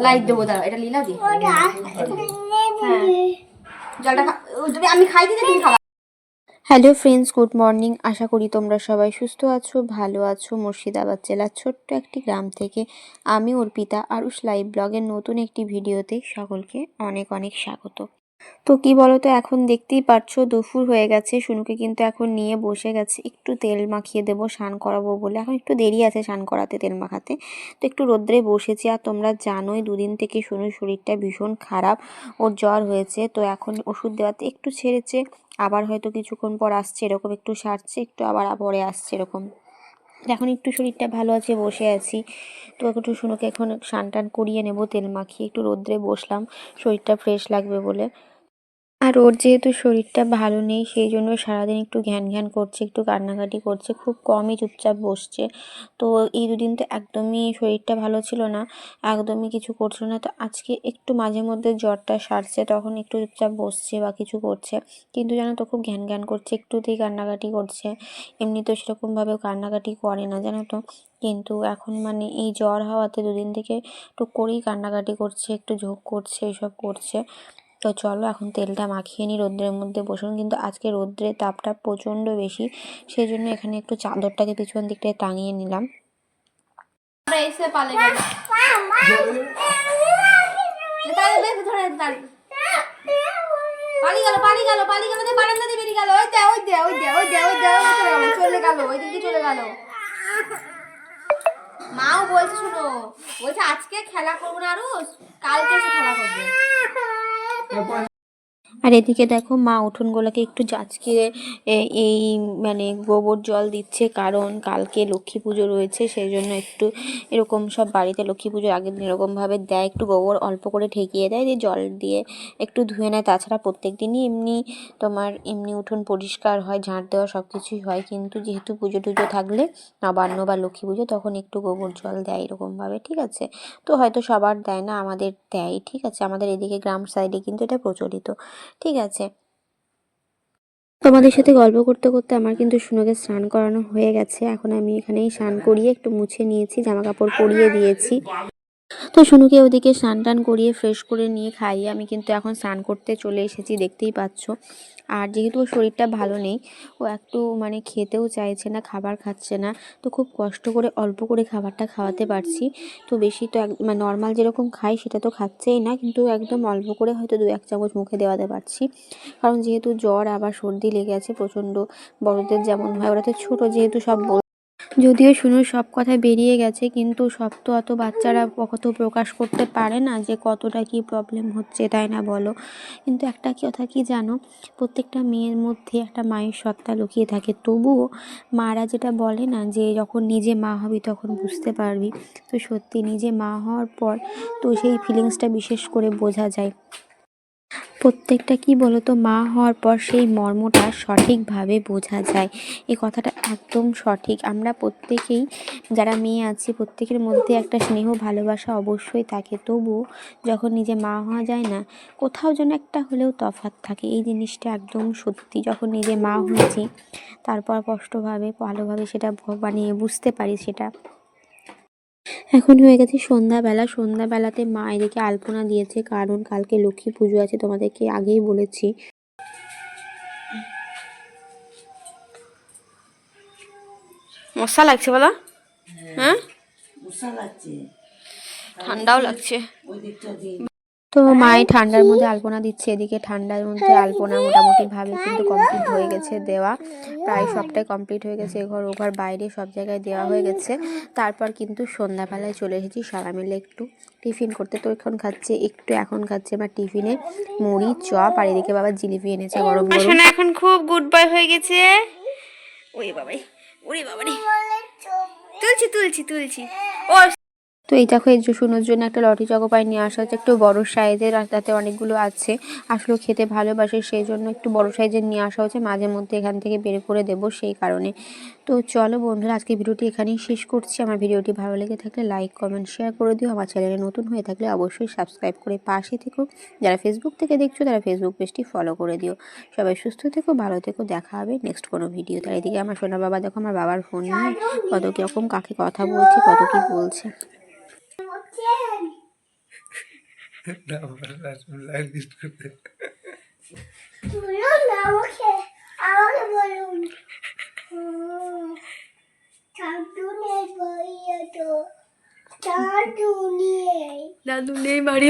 Light দেবো, দাঁড়াও এটা লীলা দি। হ্যাঁ জলটা আমি খাই দিতে তুমি খাবা। Hello friends, good morning. আশা করি তোমরা সবাই সুস্থ আছো, ভালো আছো। মুর্শিদাবাদ জেলার ছোট্ট একটি গ্রাম থেকে আমি অর্পিতা আরুষ লাইভ ব্লগের নতুন একটি ভিডিওতে সকলকে অনেক অনেক স্বাগত। তো কি বলো তো, এখন দেখতেই পাচ্ছো দুপুর হয়ে গেছে। শুনুকে কিন্তু এখন নিয়ে বসে গেছে, একটু তেল মাখিয়ে দেবো স্নান করাবো বলে। এখন একটু দেরি আছে স্নান করাতে, তেল মাখাতে। তো একটু রোদ্রে বসেছি। আর তোমরা জানোই দুদিন থেকে শুনুর শরীরটা ভীষণ খারাপ, ওর জ্বর হয়েছে। তো এখন ওষুধ দেওয়াতে একটু ছেড়েছে, আবার হয়তো কিছুক্ষণ পর আসছে, এরকম একটু সারছে, একটু আবার পরে আসছে এরকম। এখন একটু শরীরটা ভালো আছে, বসে আছি। তো একটু শুনুকে এখন স্নান টান করিয়ে নেবো তেল মাখিয়ে। একটু রোদ্রে বসলাম শরীরটা ফ্রেশ লাগবে বলে। আর ওর যেহেতু শরীরটা ভালো নেই, সেই জন্য সারাদিন একটু ঘ্যান ঘ্যান করছে, একটু কান্নাকাটি করছে, খুব কমই চুপচাপ বসছে। তো এই দুদিন তো একদমই শরীরটা ভালো ছিল না, একদমই কিছু করছিল না। তো আজকে একটু মাঝে মধ্যে জ্বরটা সারছে, তখন একটু চুপচাপ বসছে বা কিছু করছে। কিন্তু জানো তো খুব ঘ্যান ঘ্যান করছে, একটুতেই কান্নাকাটি করছে। এমনি তো সেরকমভাবে কান্নাকাটি করে না জানো তো, কিন্তু এখন মানে এই জ্বর হওয়াতে দুদিন থেকে টুক করেই কান্নাকাটি করছে, একটু ঝোঁক করছে, এসব করছে। তো চলো এখন তেলটা মাখিয়ে নিই, রোদ্রের মধ্যে বসুন। কিন্তু আজকে রোদ্রের তাপটা প্রচণ্ড বেশি, সেই জন্য এখানে একটু চাদরটাকে পিছন দিকটায় টাঙিয়ে নিলাম। এসে পালে গেল, বারান্দা দিয়ে বেরিয়ে গেল। চলে গেল, ওই দিকে চলে গেল। মাও বলছে, শোনো, বলছে আজকে খেলা করবো না আরুষ, কালকে এসে খেলা করবে। আর এদিকে দেখো মা উঠোনগুলোকে একটু জাঁচকিয়ে এই মানে গোবর জল দিচ্ছে, কারণ কালকে লক্ষ্মী পুজো রয়েছে, সেই জন্য একটু এরকম সব বাড়িতে লক্ষ্মী পুজোর আগের দিন এরকমভাবে দেয়, একটু গোবর অল্প করে ঠেকিয়ে দেয়, দিয়ে জল দিয়ে একটু ধুয়ে নেয়। তাছাড়া প্রত্যেক দিনই এমনি উঠোন পরিষ্কার হয়, ঝাঁট দেওয়া সব কিছুই হয়, কিন্তু যেহেতু পুজো টুজো থাকলে নবান্ন বা লক্ষ্মী পুজো, তখন একটু গোবর জল দেয় এরকমভাবে, ঠিক আছে। তো হয়তো সবার দেয় না, আমাদের দেয়, ঠিক আছে। আমাদের এদিকে গ্রাম সাইডে কিন্তু এটা প্রচলিত, ঠিক আছে। তোমাদের সাথে গল্প করতে করতে আমার কিন্তু শুনুকে স্নান করানো হয়ে গেছে। এখন আমি এখানেই স্নান করিয়ে একটু মুছে নিয়েছি, জামা কাপড় পরিয়ে দিয়েছি। তো শুনুকে ওদিকে স্নান টান করিয়ে ফ্রেশ করে নিয়ে খাইয়ে আমি কিন্তু এখন স্নান করতে চলে এসেছি, দেখতেই পাচ্ছ। আর যেহেতু ওর শরীরটা ভালো নেই, ও একটু মানে খেতেও চাইছে না, খাবার খাচ্ছে না। তো খুব কষ্ট করে অল্প করে খাবারটা খাওয়াতে পারছি। তো বেশি তো মানে নর্মাল যেরকম খাই সেটা তো খাচ্ছেই না, কিন্তু একদম অল্প করে হয়তো 2-1 চামচ মুখে দেওয়াতে পারছি। কারণ যেহেতু জ্বর আবার সর্দি লেগে আছে প্রচণ্ড, বড়দের যেমন হয়, ওরা তো ছোটো যেহেতু সব। যদিও শুনুর সব কথা বেরিয়ে গেছে, কিন্তু সব তো অত বাচ্চারা কত প্রকাশ করতে পারে না যে কতটা কি প্রবলেম হচ্ছে, তাই না বলো। কিন্তু একটা কথা কি জানো, প্রত্যেকটা মেয়ের মধ্যে একটা মায়ের সত্তা লুকিয়ে থাকে। তবুও মারা যেটা বলে না, যে যখন নিজে মা হবি তখন বুঝতে পারবি। তো সত্যি নিজে মা হওয়ার পর তো সেই ফিলিংসটা বিশেষ করে বোঝা যায়। প্রত্যেকটা কি বলতো, মা হওয়ার পর সেই মর্মটা সঠিকভাবে বোঝা যায়। এই কথাটা একদম সঠিক। আমরা প্রত্যেকেই যারা মেয়ে আছি, প্রত্যেকের মধ্যে একটা স্নেহ ভালোবাসা অবশ্যই থাকে। তবুও যখন নিজে মা হওয়া যায় না, কোথাও যেন একটা হলেও তফাৎ থাকে। এই জিনিসটা একদম সত্যি। যখন নিজে মা হয়েছি তারপর কষ্টভাবে ভালোভাবে সেটা মানে বুঝতে পারি সেটা। এখন হয়ে গেছে সন্ধ্যাবেলা। সন্ধ্যাবেলাতে মা এদিকে আলপনা দিয়েছে, কারণ কালকে লক্ষ্মী পুজো আছে, তোমাদেরকে আগেই বলেছি। মশা লাগছে বলো? হ্যাঁ, ঠান্ডাও লাগছে। তো মাই ঠান্ডার মধ্যে আলপনা দিচ্ছে, এদিকে ঠান্ডার মধ্যে আলপনা মোটামুটি ভাবে কিন্তু কমপ্লিট হয়ে গেছে দেওয়া, প্রায় সবটাই কমপ্লিট হয়ে গেছে। এঘর ওঘর বাইরে সব জায়গায় দেওয়া হয়ে গেছে। তারপর কিন্তু সন্ধ্যাবেলায় চলে এসেছি সবাই মিলে একটু টিফিন করতে। তো এখন খাচ্ছে আমার টিফিনে মুড়ি চপ, আর এদিকে বাবা জিলিপি এনেছে গরম গরম। এখন খুব গুড বয় হয়ে গেছে। ওরে বাবাই, ওরে বাবারে, তুলছি ও। তো এই দেখো, এই শুনোর জন্য একটা লটি চকোপাই নিয়ে আসা হচ্ছে, একটু বড় সাইজের, আর তাতে অনেকগুলো আছে। আসলে খেতে ভালোবাসে, সেই জন্য একটু বড় সাইজের নিয়ে আসা হচ্ছে। মাঝে মধ্যে এখান থেকে বের করে দেবো সেই কারণে। তো চলো বন্ধুরা, আজকে ভিডিওটি এখানেই শেষ করছি। আমার ভিডিওটি ভালো লেগে থাকলে লাইক কমেন্ট শেয়ার করে দিও। আমার চ্যানেলে নতুন হয়ে থাকলে অবশ্যই সাবস্ক্রাইব করে পাশে থেকো। যারা ফেসবুক থেকে দেখছো তারা ফেসবুক পেজটি ফলো করে দিও। সবাই সুস্থ থেকো, ভালো থেকো, দেখা হবে নেক্সট কোনো ভিডিও। তার এদিকে আমার সোনা বাবা দেখো, আমার বাবার ফোন নিয়ে কত কীরকম কাকে কথা বলছে, কত কি বলছে। বলুন না আমাকে, আমাকে বলুন। চাদু নেই বাড়িতে তো, চাদু নেই। দাদু নেই বাড়ি।